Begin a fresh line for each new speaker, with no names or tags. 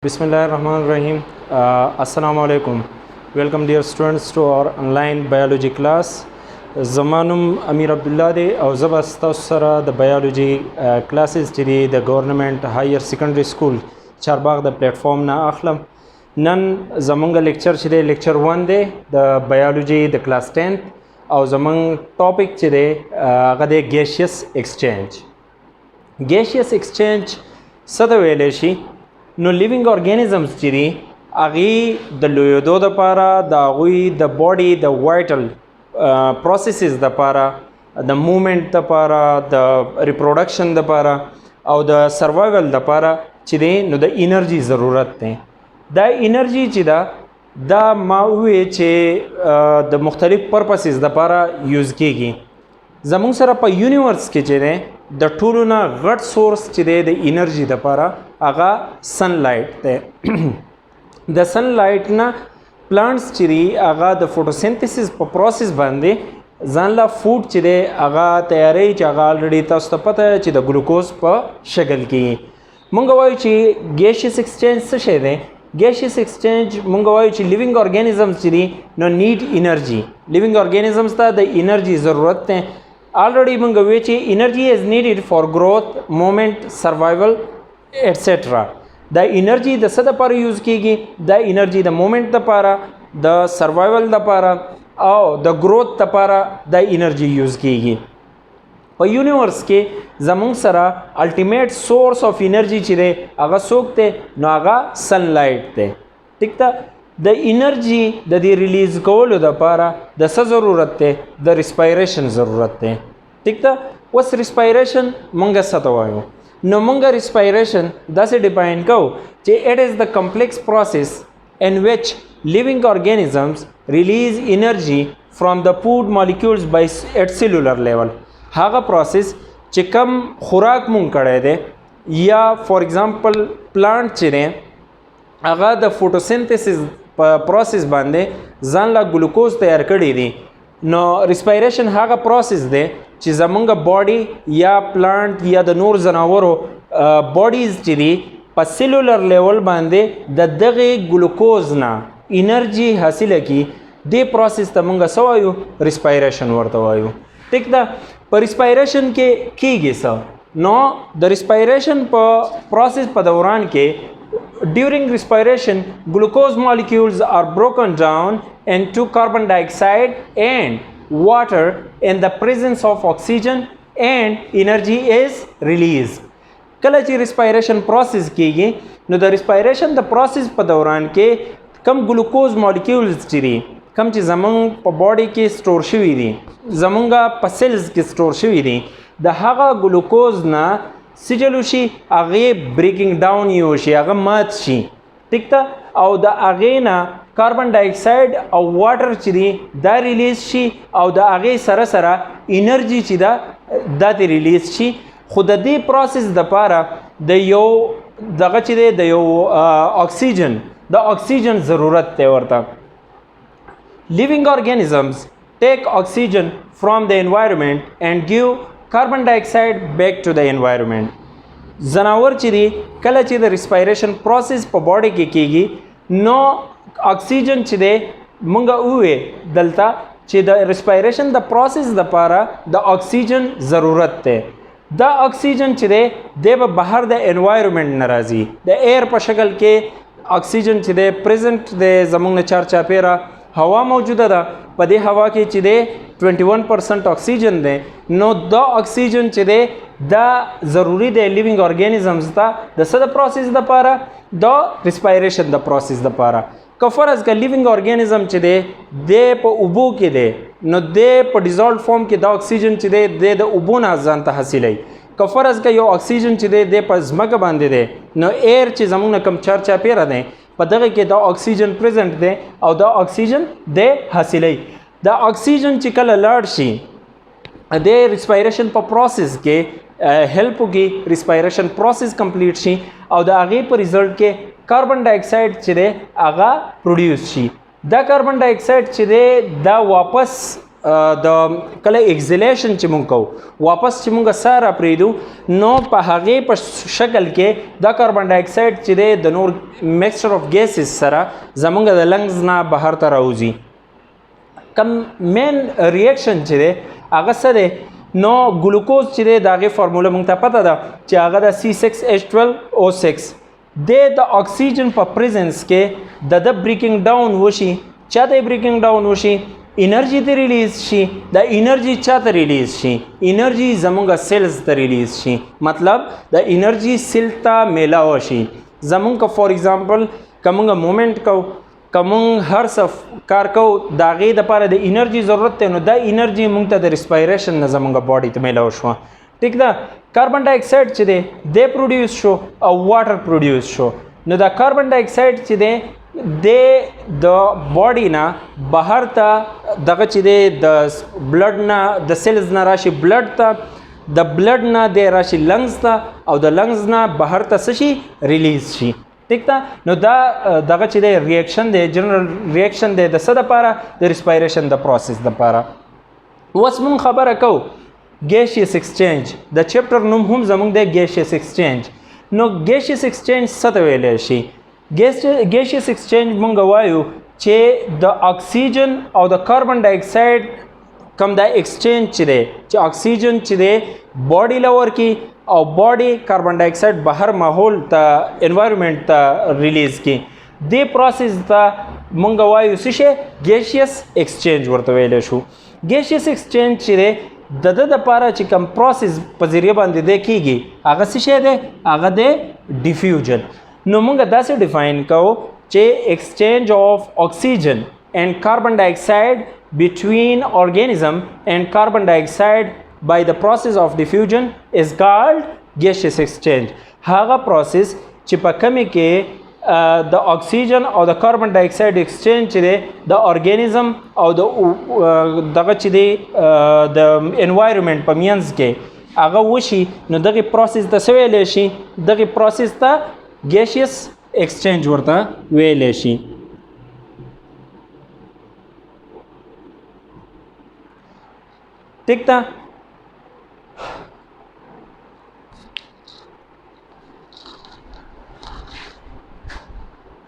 Bismillahirrahmanirrahim. Assalamu alaikum. Welcome dear students to our online biology class. Zamanum Amir Abdullah de او زبستاسره د biology classes چې د government higher secondary school چارباغ د پلیټفارم نه اخلم. نن زمونږ لیکچر چې دی لیکچر 1 دی د biology د کلاس 10 او زمونږ ټاپک چې دی هغه دی gaseous exchange. gaseous exchange څه ته ویلی شي؟ نو لیوینګ ارګانیزمز چې دي هغې د لویېدو دپاره د هغوی د باډي د وایټل پروسیسز دپاره د موومنټ دپاره د ریپروډکشن دپاره او د سروایول دپاره چې دی نو د انرژي ضرورت دی. دا انرژي چې ده دا ما وویې چې د مختلف پرپسز دپاره یوز کیږي. زمونږ سره په یونیورس کې چې دی د ټولو نه غټ سورس چې دی د انرژي دپاره هغه سن لایټ دی. د سن لایټ نه پلانټس چې دي هغه د فوټوسنتھسس په پروسس باندې ځان له فوډ چې دی هغه تیاری چې هغه الریډي تاسو ته پته چې د ګلوکوز په شکل کې. مونږ وایو چې ګیشیس ایکسچینج څه شی دی؟ ګیشیس ایکسچینج مونږ وایو چې لیوینګ ارګانیزمز چې دي نو نیډ انرژي. لیوینګ ارګانیزمز ته د انرژي ضرورت دی. already مونږ وی چې انرژي از نیډډ فار گروث موومنٹ سروایول ایٹسیټرا. دا انرژي د څه دپاره یوز کیږي؟ دا انرژي د موومنٹ دپاره د سروایول دپاره او د گروث دپاره دا انرژي یوز کیږي. په یونیورس کې زمونږ سره الټیمیټ سورس اف انرژي چې دی هغه څوک دی؟ نو هغه سن لایټ دی. ټیک ده؟ د انرژي د دې ریلیز کولو دپاره د څه ضرورت دی؟ د ریسپایریشن ضرورت دی. ټیک ده؟ اوس ریسپایریشن مونږ څه ته وایو؟ نو مونږ ریسپایریشن داسې ډیفاین کوو چې اټ از د کمپلیکس پروسیس in which living organisms release energy from the food molecules by at cellular level. هغه پروسیس چې کم خوراک مونږ کړی دی یا فار ایگزامپل پلانټ چې دی هغه د فوټوسنتھسس په پروسیس باندې ځان له ګلوکوز تیار کړی دی. نو ریسپایریشن هغه پروسیس دی چې زمونږ باډي یا پلانټ یا د نور ځناورو باډیز چې دي په سیلولر لیول باندې د دغې ګلوکوز نه انرژي حاصله کی. دې پروسیس ته مونږ څه وایو؟ ریسپایریشن ورته وایو. ټیک ده؟ په ریسپایریشن کې کیږي څه؟ نو د ریسپایریشن په پروسیس په دوران کې during respiration glucose molecules are broken down into carbon dioxide and water in the presence of oxygen and energy is released. کله چې ریسپایریشن پروسس کیږي نو د ریسپایریشن د پروسس په دوران کې کم ګلوکوز مالیکولز چې دي کم چې زمونږ په باډي کې سټور شوي دي زمونږ په سیلز کې سټور شوي دي د هغه ګلوکوز نه څه چلو شي؟ هغې بریکینګ ډاون یو شي، هغه مات شي. ټیک ده؟ او د هغې نه کاربن ډای اکساید او واټر چې دي دا ریلیز شي او د هغې سره سره انرژي چې ده دا دې ریلیز شي. خو د دې پروسس دپاره د یو دغه چې دی د یو اکسیجن د اکسیجن ضرورت دی ورته. لیوینګ ارګانیزمز ټیک اکسیجن فرام د انوایرمنٹ اینڈ ګیو کاربن ډای اکساید بیک ټو د انوایرمنٹ. ځناور چې دي کله چې د ریسپایریشن پروسس په باډي کې کیږي نو اکسیجن چې دی مونږ ووې دلته چې د ریسپایریشن د پروسس دپاره د اکسیجن ضرورت دی. دا اکسیجن چې دی دی به بهر د انوایرمنٹ نه راځي. د ایر په شکل کې اکسیجن چې دی پریزنټ دی زمونږ نه چار چاپیره هوا موجوده ده. په دې هوا کې چې دی 21% اکسیجن دی. نو دا اکسیجن چې دی دا ضروری دی لیوینګ ارګانیزمز ته د څه د پروسس دپاره؟ د ریسپایریشن د پروسس دپاره. که فرض که لیوینګ ارګانیزم چې دی دی په اوبو کې دی نو دی په ډیزالوډ فارم کې دا اکسیجن چې دی دی د اوبو نه ځان ته حاصلوي. که فرض که یو اکسیجن چې دی دی په ځمکه باندې دی نو ایر چې زمونږ نه کم چار چاپیره دی په دغه کې دا اکسیجن پریزنټ دی او دا اکسیجن دی حاصلوي. دا اکسیجن چې کله لاړ شي د ریسپایریشن په پروسس کې هیلپ وکړي ریسپایریشن پروسس کمپلیټ شي او د هغې په ریزلټ کې کاربن ډای اکساید چې دی هغه پروډیوس شي. دا کاربن ډای اکساید چې دی دا واپس د کله اگزیلیشن چې مونږ کوو واپس چې مونږ ساه را پرېږدو نو په هغې په شکل کې دا کاربن ډای اکساید چې دی د نور میکسچر اف ګیسز سره زمونږ د لنګز نه بهر ته راوځي کم مین ریاکشن چې دی هغه څه دی نو ګلوکوز چې دی د هغې فارموله مونږ ته پته ده چې هغه د C6H12O6 د اکسیجن په پریزنس کې د بریکینګ ډاون وشي چا ته بریکینګ ډاون وشي انرژي ته ریلیز شي د انرژي چا ته ریلیز شي انرژي زمونږ سیلز ته ریلیز شي مطلب د انرژي سیل ته میلاو شي زمونږ فار ایگزامپل که مونږ مومنټ کوو که مونږ هر څه کار کوو د هغې دپاره د انرژي ضرورت دی نو دا انرژي مونږ ته د ریسپایریشن نه زمونږ باډي ته میلاو شوه ټیک ده کاربن ډای اکساید چې دی دی پروډیوس شو او واټر پروډیوس شو نو دا کاربن ډای اکساید چې دی د باډي نه بهر ته دغه چې دی د بلډ نه د سیلز نه راشي بلډ ته د بلډ نه دی راشي لنګز ته او د لنګز نه بهر ته څه شي ریلیز شي ټیک ده نو دا دغه چې دی ریاکشن دی جنرال ریاکشن دی د څه دپاره د ریسپایریشن د پروسس دپاره اوس مونږ خبره کوو ګیشیس ایکسچینج د چپټر نوم هم زمونږ دی ګیشیس ایکسچینج نو ګیشیس ایکسچینج څه ته ویلی شي ګیشیس ایکسچینج مونږ وایو چې د اکسیجن او د کاربن ډای اکساید کوم دا ایکسچینج چې دی چې اکسیجن چې دی باډي له ورکي او باډي کاربن ډای اکساید بهر ماحول ته انوایرمنټ ته ریلیز کی دې پروسس ته مونږ وایو څه شی ګیشیس ایکسچینج ورته ویلی شو ګیشیس ایکسچینج چې دی د ده دپاره چې کوم پروسس په ذریعه باندې دی کیږي هغه څه شی دی هغه دی ډیفیوژن نو مونږ داسې ډیفاین کوو چې ایکسچینج اف اکسیجن اینڈ کاربن ډای اکساید between organism and carbon dioxide by the process of diffusion is called gaseous exchange هغه پروسس چې په کمی کې د اکسیجن او د کاربن ډای اکساید ایکسچینج چې دی د ارګانیزم او دغه چې دی د انوایرمنټ په مینځ کې هغه وشي نو دغه پروسس ته څه ویلی شي دغه پروسس ته ګیشیس ایکسچینج ورته ویلی شي ټیک ده